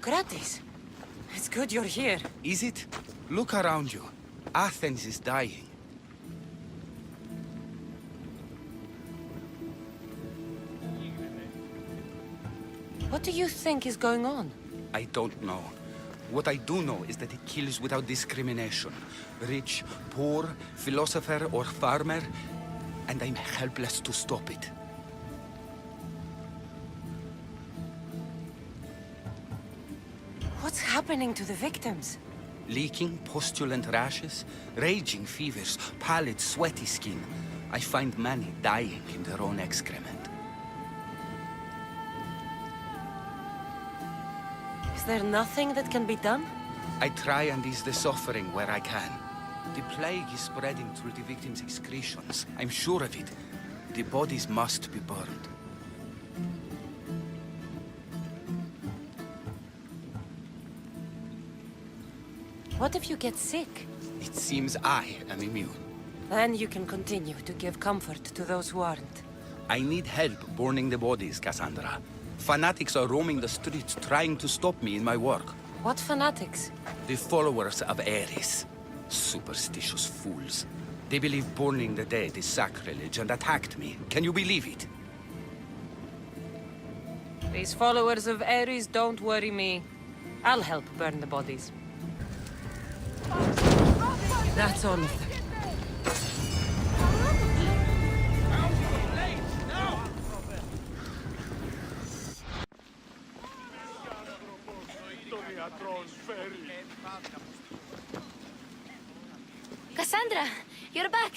Socrates. It's good you're here. Is it? Look around you. Athens is dying. What do you think is going on? I don't know. What I do know is that it kills without discrimination. Rich, poor, philosopher or farmer, and I'm helpless to stop it. What's happening to the victims? Leaking, postulant rashes, raging fevers, pallid, sweaty skin. I find many dying in their own excrement. Is there nothing that can be done? I try and ease the suffering where I can. The plague is spreading through the victims' excretions. I'm sure of it. The bodies must be burned. What if you get sick? It seems I am immune. Then you can continue to give comfort to those who aren't. I need help burning the bodies, Cassandra. Fanatics are roaming the streets trying to stop me in my work. What fanatics? The followers of Ares. Superstitious fools. They believe burning the dead is sacrilege and attacked me. Can you believe it? These followers of Ares don't worry me. I'll help burn the bodies. That's all of them. Cassandra, you're back.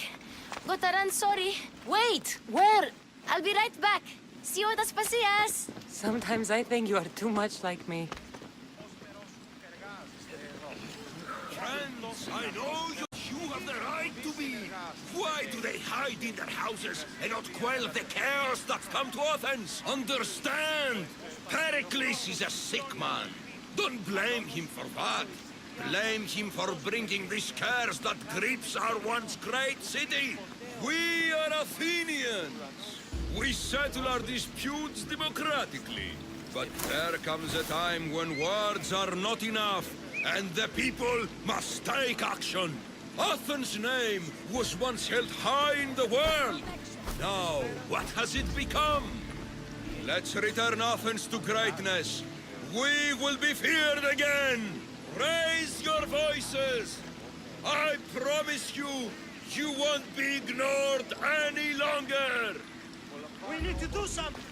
Gotta run, sorry. Wait! Where? I'll be right back. See you at Aspasias. Sometimes I think you are too much like me. Friends, I know you have the right to be. Why do they hide in their houses and not quell the chaos that's come to Athens? Understand! Pericles is a sick man. Don't blame him for that. Blame him for bringing this curse that grips our once great city. We are Athenians. We settle our disputes democratically. But there comes a time when words are not enough, and the people must take action. Athens' name was once held high in the world. Now, what has it become? Let's return Athens to greatness. We will be feared again. Raise your voices! I promise you, you won't be ignored any longer! We need to do something!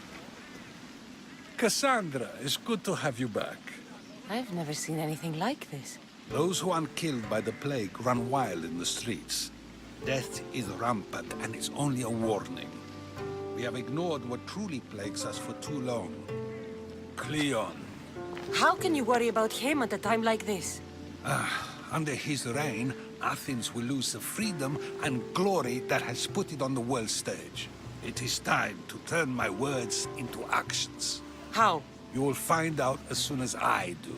Cassandra, it's good to have you back. I've never seen anything like this. Those who aren't killed by the plague run wild in the streets. Death is rampant, and it's only a warning. We have ignored what truly plagues us for too long. Cleon. How can you worry about him at a time like this? Under his reign, Athens will lose the freedom and glory that has put it on the world stage. It is time to turn my words into actions. How? You will find out as soon as I do.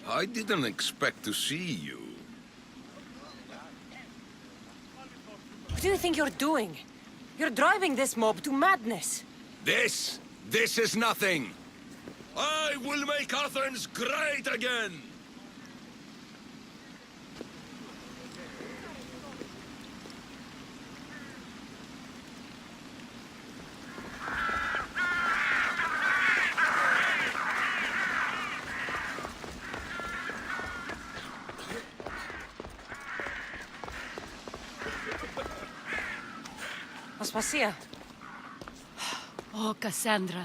I didn't expect to see you. What do you think you're doing? You're driving this mob to madness. This is nothing. I will make Athens great again. Aspasia. Oh, Cassandra.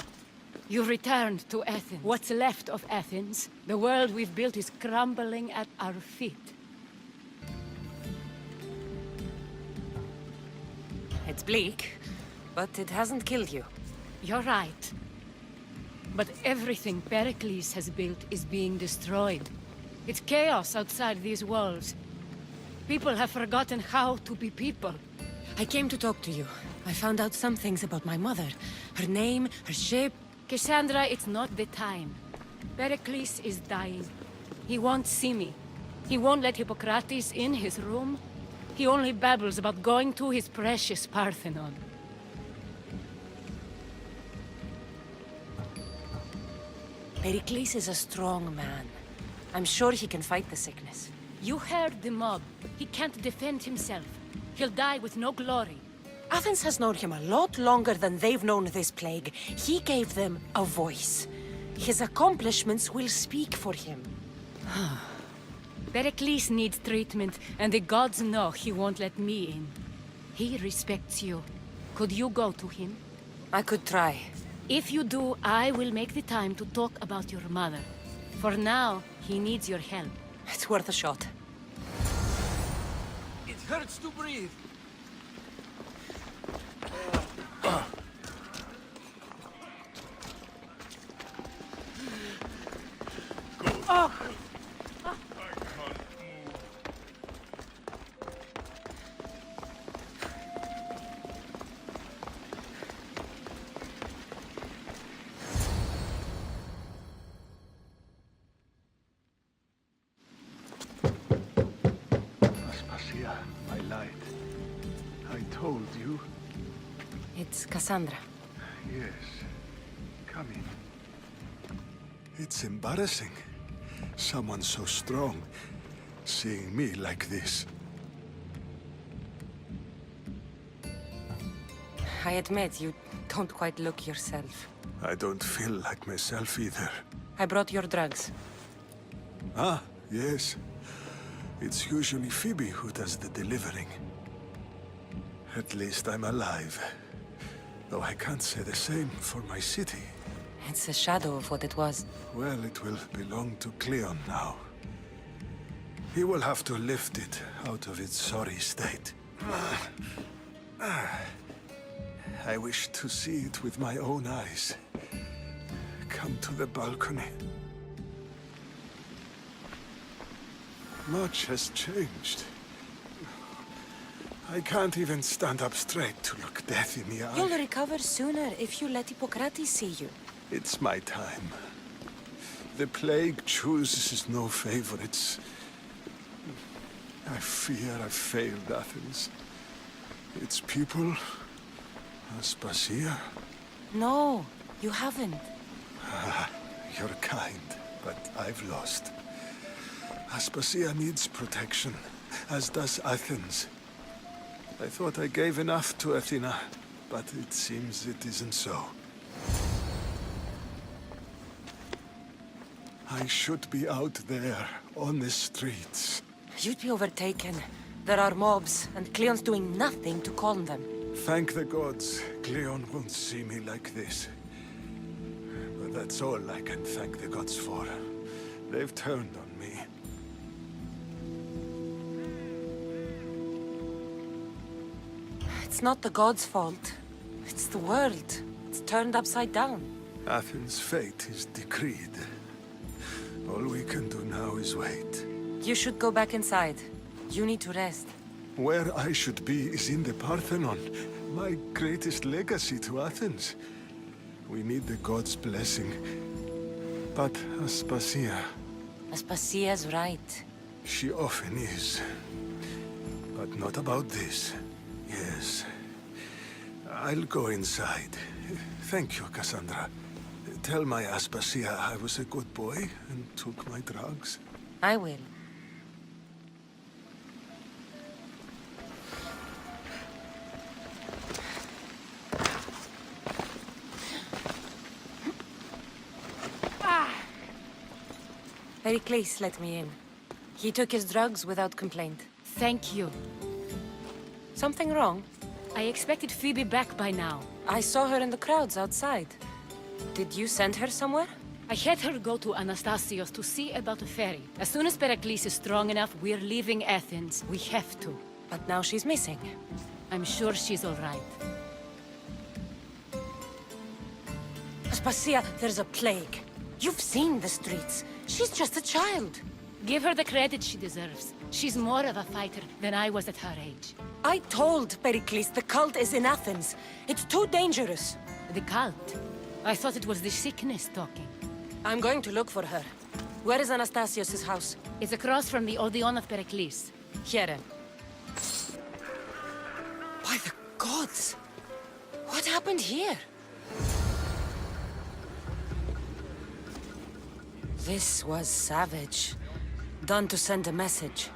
You returned to Athens. What's left of Athens? The world we've built is crumbling at our feet. It's bleak, but it hasn't killed you. You're right. But everything Pericles has built is being destroyed. It's chaos outside these walls. People have forgotten how to be people. I came to talk to you. I found out some things about my mother. Her name, her shape. Cassandra, it's not the time. Pericles is dying. He won't see me. He won't let Hippocrates in his room. He only babbles about going to his precious Parthenon. Pericles is a strong man. I'm sure he can fight the sickness. You heard the mob. He can't defend himself. He'll die with no glory. Athens has known him a lot longer than they've known this plague. He gave them a voice. His accomplishments will speak for him. Pericles needs treatment, and the gods know he won't let me in. He respects you. Could you go to him? I could try. If you do, I will make the time to talk about your mother. For now, he needs your help. It's worth a shot. It hurts to breathe. Aspasia, I lied. I told you. It's Cassandra. Yes. Come in. It's embarrassing. Someone so strong, seeing me like this. I admit, you don't quite look yourself. I don't feel like myself either. I brought your drugs. Ah, yes. It's usually Phoebe who does the delivering. At least I'm alive. Though I can't say the same for my city. It's a shadow of what it was. Well, it will belong to Cleon now. He will have to lift it out of its sorry state. I wish to see it with my own eyes. Come to the balcony. Much has changed. I can't even stand up straight to look death in the eye. You'll recover sooner if you let Hippocrates see you. It's my time. The plague chooses no favorites. I fear I've failed Athens. Its people, Aspasia. No, you haven't. You're kind, but I've lost. Aspasia needs protection, as does Athens. I thought I gave enough to Athena, but it seems it isn't so. I should be out there, on the streets. You'd be overtaken. There are mobs, and Cleon's doing nothing to calm them. Thank the gods, Cleon won't see me like this. But that's all I can thank the gods for. They've turned on me. It's not the gods' fault. It's the world. It's turned upside down. Athens' fate is decreed. All we can do now is wait. You should go back inside. You need to rest. Where I should be is in the Parthenon, my greatest legacy to Athens. We need the gods' blessing. But Aspasia, Aspasia's right. she often is. But not about this. Yes. I'll go inside. Thank you, Cassandra. Tell my Aspasia I was a good boy and took my drugs. I will. Pericles let me in. He took his drugs without complaint. Thank you. Something wrong? I expected Phoebe back by now. I saw her in the crowds outside. Did you send her somewhere? I had her go to Anastasios to see about a ferry. As soon as Pericles is strong enough, we're leaving Athens. We have to. But now she's missing. I'm sure she's all right. Aspasia, there's a plague. You've seen the streets. She's just a child. Give her the credit she deserves. She's more of a fighter than I was at her age. I told Pericles the cult is in Athens. It's too dangerous. The cult? I thought it was the sickness talking. I'm going to look for her. Where is Anastasios' house? It's across from the Odeon of Pericles. Here. By the gods! What happened here? This was savage. Done to send a message.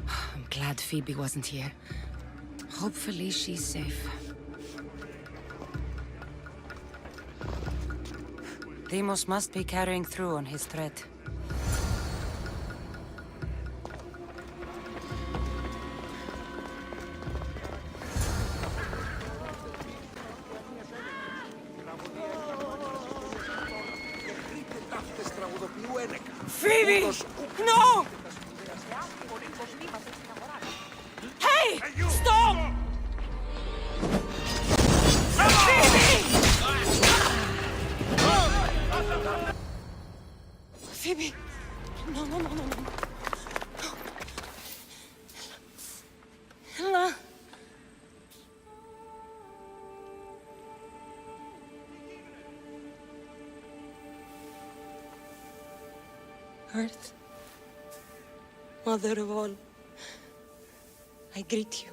I'm glad Phoebe wasn't here. Hopefully she's safe. Deimos must be carrying through on his threat. Phoebe! No! Hey! Stop! Phoebe! No, no, no, no, no. Ella. Earth, Mother of all, I greet you.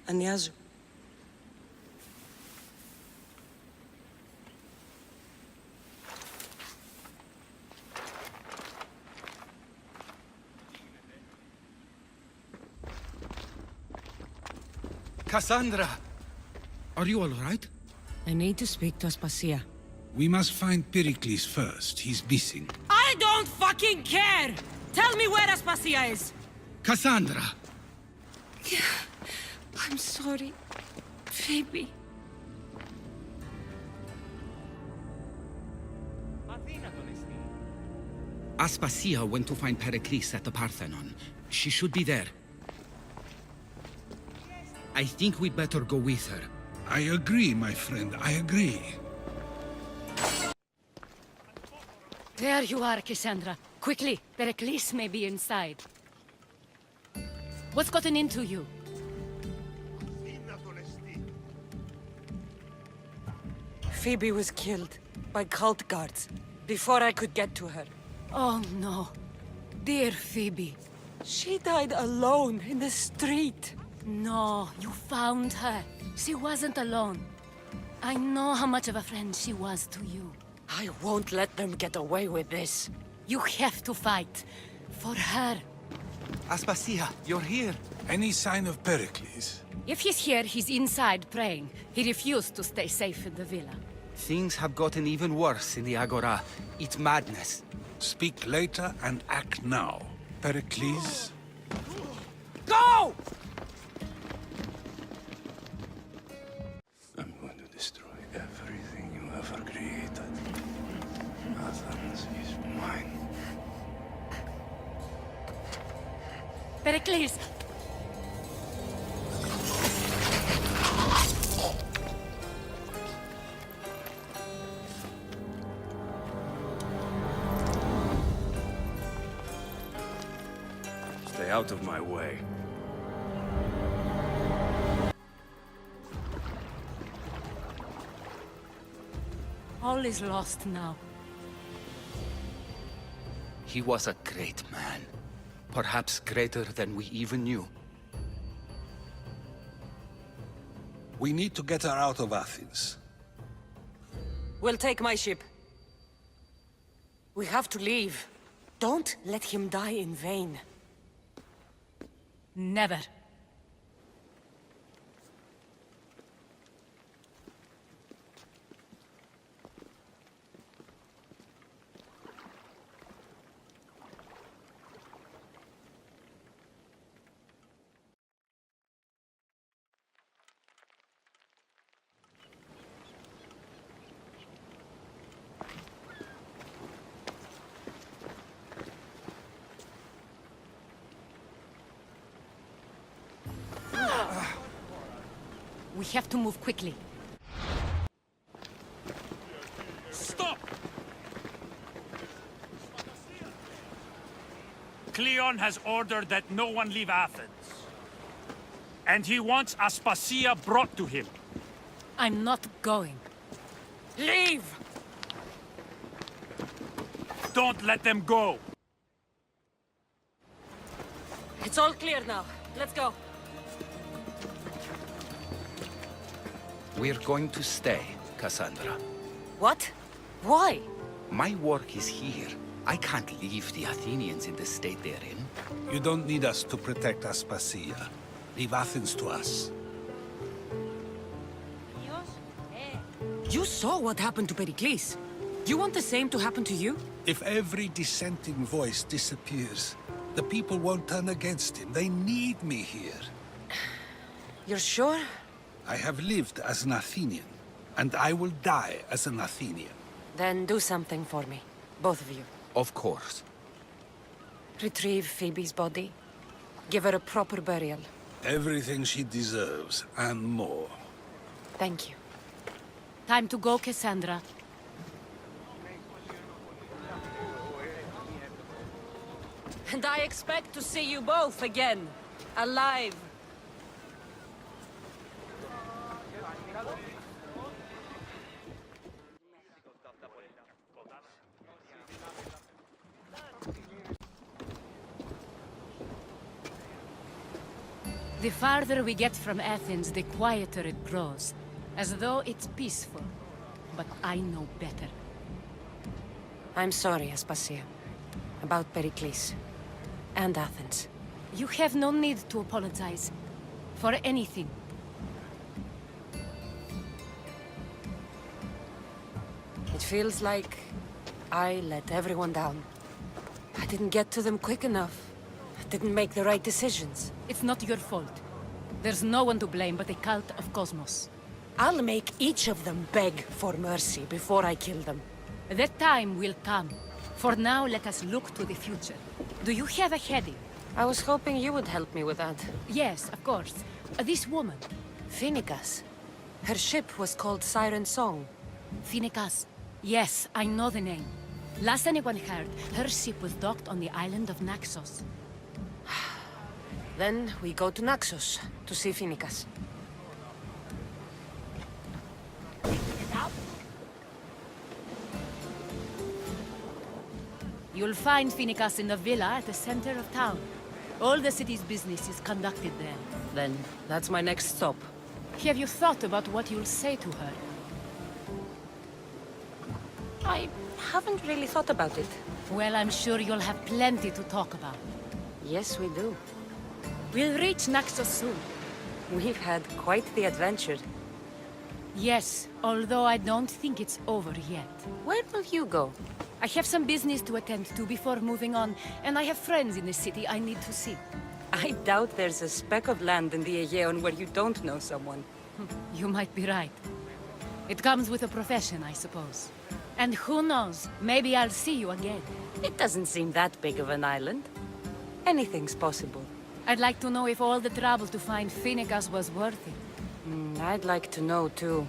Ανιάζω. Cassandra! Are you all right? I need to speak to Aspasia. We must find Pericles first. He's missing. I don't fucking care! Tell me where Aspasia is! Cassandra! I'm sorry, Phoebe. Aspasia went to find Pericles at the Parthenon. She should be there. I think we'd better go with her. I agree, my friend. I agree. There you are, Cassandra. Quickly, Pericles may be inside. What's gotten into you? Phoebe was killed by cult guards before I could get to her. Oh no. Dear Phoebe. She died alone in the street. No, you found her. She wasn't alone. I know how much of a friend she was to you. I won't let them get away with this. You have to fight. For her. Aspasia, you're here. Any sign of Pericles? If he's here, he's inside praying. He refused to stay safe in the villa. Things have gotten even worse in the Agora. It's madness. Speak later and act now. Pericles? Go! I'm going to destroy everything you ever created. Athens is mine. Pericles! Stay out of my way. All is lost now. He was a great man. Perhaps greater than we even knew. We need to get her out of Athens. We'll take my ship. We have to leave. Don't let him die in vain. Never. We have to move quickly. Stop! Cleon has ordered that no one leave Athens. And he wants Aspasia brought to him. I'm not going. Leave! Don't let them go. It's all clear now. Let's go. We're going to stay, Cassandra. What? Why? My work is here. I can't leave the Athenians in the state they're in. You don't need us to protect Aspasia. Leave Athens to us. You saw what happened to Pericles. You want the same to happen to you? If every dissenting voice disappears, the people won't turn against him. They need me here. You're sure? I have lived as an Athenian, and I will die as an Athenian. Then do something for me. Both of you. Of course. Retrieve Phoebe's body. Give her a proper burial. Everything she deserves, and more. Thank you. Time to go, Cassandra. And I expect to see you both again. Alive. The farther we get from Athens, the quieter it grows. As though it's peaceful. But I know better. I'm sorry, Aspasia. About Pericles. And Athens. You have no need to apologize. For anything. It feels like I let everyone down. I didn't get to them quick enough. I didn't make the right decisions. It's not your fault. There's no one to blame but the cult of Cosmos. I'll make each of them beg for mercy before I kill them. That time will come. For now, let us look to the future. Do you have a heading? I was hoping you would help me with that. Yes, of course. This woman. Phoenicas. Her ship was called Siren Song. Phoenicas. Yes, I know the name. Last anyone heard, her ship was docked on the island of Naxos. Then we go to Naxos to see Phoenicas. You'll find Phoenicas in the villa at the center of town. All the city's business is conducted there. Then that's my next stop. Have you thought about what you'll say to her? I haven't really thought about it. Well, I'm sure you'll have plenty to talk about. Yes, we do. We'll reach Naxos soon. We've had quite the adventure. Yes, although I don't think it's over yet. Where will you go? I have some business to attend to before moving on, and I have friends in the city I need to see. I doubt there's a speck of land in the Aegean where you don't know someone. You might be right. It comes with a profession, I suppose. And who knows, maybe I'll see you again. It doesn't seem that big of an island. Anything's possible. I'd like to know if all the trouble to find Phoenicas was worth it. I'd like to know, too.